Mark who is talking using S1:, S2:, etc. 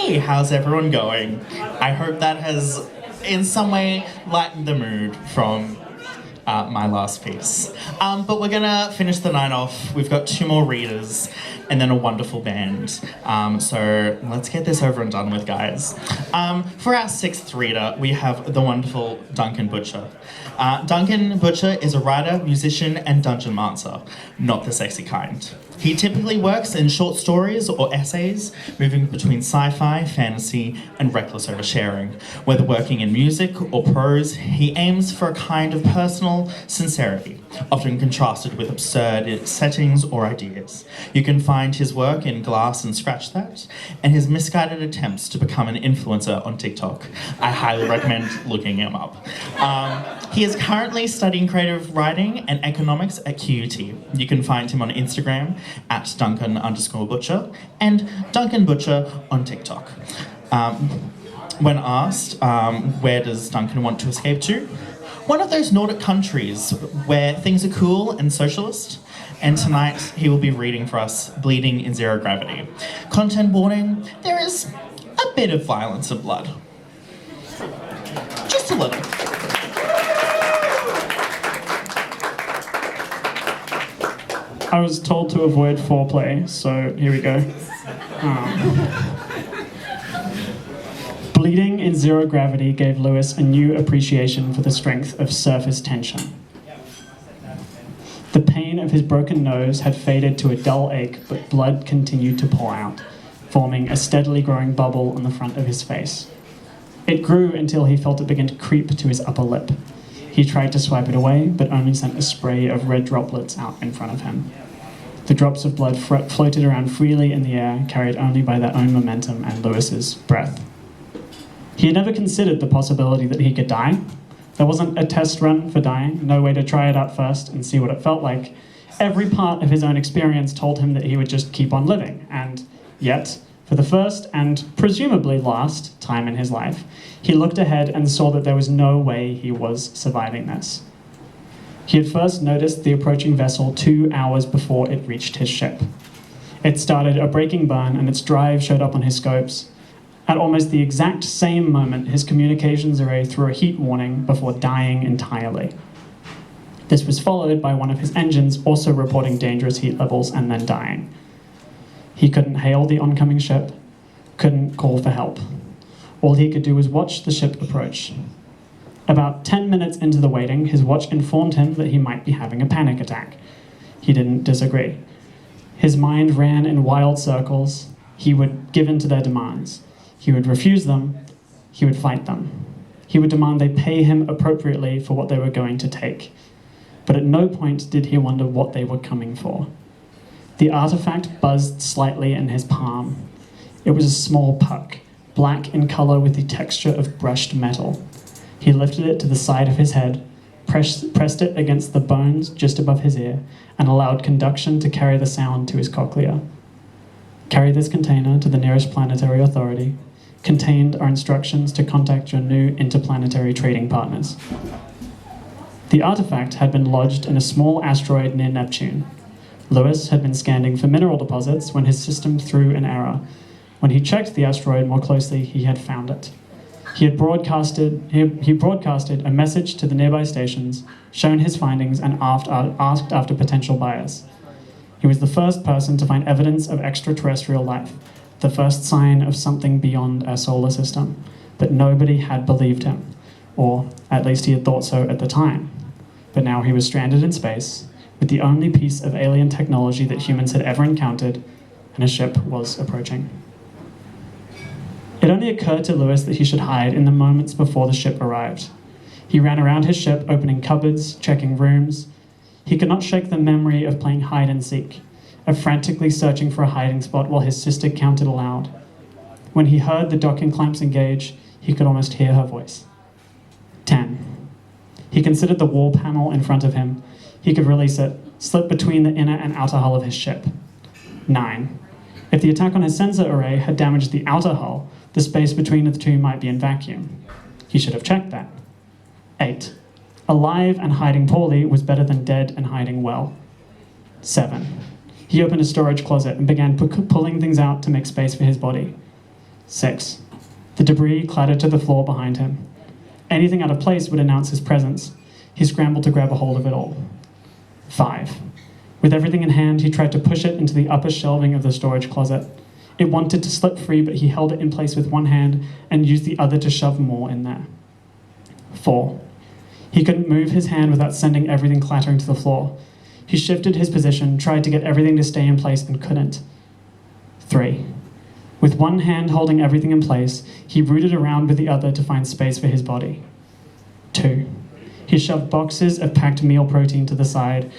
S1: Hey, how's everyone going? I hope that has, in some way, lightened the mood from my last piece. But we're gonna finish the night off. We've got 2 more readers and then a wonderful band. So let's get this over and done with, guys. For our 6th reader, we have the wonderful Duncan Butcher. Duncan Butcher is a writer, musician, and dungeon master, not the sexy kind. He typically works in short stories or essays, moving between sci-fi, fantasy, and reckless oversharing. Whether working in music or prose, he aims for a kind of personal sincerity, often contrasted with absurd settings or ideas. You can find his work in Glass and Scratch That, and his misguided attempts to become an influencer on TikTok. I highly recommend looking him up. He is currently studying creative writing and economics at QUT. You can find him on Instagram at Duncan_Butcher and Duncan Butcher on TikTok. When asked, where does Duncan want to escape to? One of those Nordic countries where things are cool and socialist. And tonight he will be reading for us Bleeding in Zero Gravity. Content warning, there is a bit of violence and blood. Just a little.
S2: I was told to avoid foreplay, so here we go. Bleeding in Zero Gravity gave Lewis a new appreciation for the strength of surface tension. The pain of his broken nose had faded to a dull ache, but blood continued to pour out, forming a steadily growing bubble on the front of his face. It grew until he felt it begin to creep to his upper lip. He tried to swipe it away, but only sent a spray of red droplets out in front of him. The drops of blood floated around freely in the air, carried only by their own momentum and Lewis's breath. He had never considered the possibility that he could die. There wasn't a test run for dying, no way to try it out first and see what it felt like. Every part of his own experience told him that he would just keep on living, and yet, for the first and presumably last time in his life, he looked ahead and saw that there was no way he was surviving this. He had first noticed the approaching vessel 2 hours before it reached his ship. It started a braking burn and its drive showed up on his scopes. At almost the exact same moment, his communications array threw a heat warning before dying entirely. This was followed by one of his engines also reporting dangerous heat levels and then dying. He couldn't hail the oncoming ship, couldn't call for help. All he could do was watch the ship approach. About 10 minutes into the waiting, his watch informed him that he might be having a panic attack. He didn't disagree. His mind ran in wild circles. He would give in to their demands. He would refuse them. He would fight them. He would demand they pay him appropriately for what they were going to take. But at no point did he wonder what they were coming for. The artifact buzzed slightly in his palm. It was a small puck, black in color with the texture of brushed metal. He lifted it to the side of his head, pressed it against the bones just above his ear, and allowed conduction to carry the sound to his cochlea. Carry this container to the nearest planetary authority. Contained are instructions to contact your new interplanetary trading partners. The artifact had been lodged in a small asteroid near Neptune. Lewis had been scanning for mineral deposits when his system threw an error. When he checked the asteroid more closely, he had found it. He broadcasted a message to the nearby stations, shown his findings, and asked after potential buyers. He was the first person to find evidence of extraterrestrial life, the first sign of something beyond our solar system, but nobody had believed him, or at least he had thought so at the time. But now he was stranded in space, with the only piece of alien technology that humans had ever encountered, and a ship was approaching. It only occurred to Lewis that he should hide in the moments before the ship arrived. He ran around his ship, opening cupboards, checking rooms. He could not shake the memory of playing hide and seek, of frantically searching for a hiding spot while his sister counted aloud. When he heard the docking clamps engage, he could almost hear her voice. 10. He considered the wall panel in front of him. He could release it, slip between the inner and outer hull of his ship. 9. If the attack on his sensor array had damaged the outer hull, the space between the two might be in vacuum. He should have checked that. 8. Alive and hiding poorly was better than dead and hiding well. 7. He opened a storage closet and began pulling things out to make space for his body. 6. The debris clattered to the floor behind him. Anything out of place would announce his presence. He scrambled to grab a hold of it all. 5. With everything in hand, he tried to push it into the upper shelving of the storage closet. It wanted to slip free, but he held it in place with one hand and used the other to shove more in there. 4. He couldn't move his hand without sending everything clattering to the floor. He shifted his position, tried to get everything to stay in place, and couldn't. 3. With one hand holding everything in place, he rooted around with the other to find space for his body. 2. He shoved boxes of packed meal protein to the side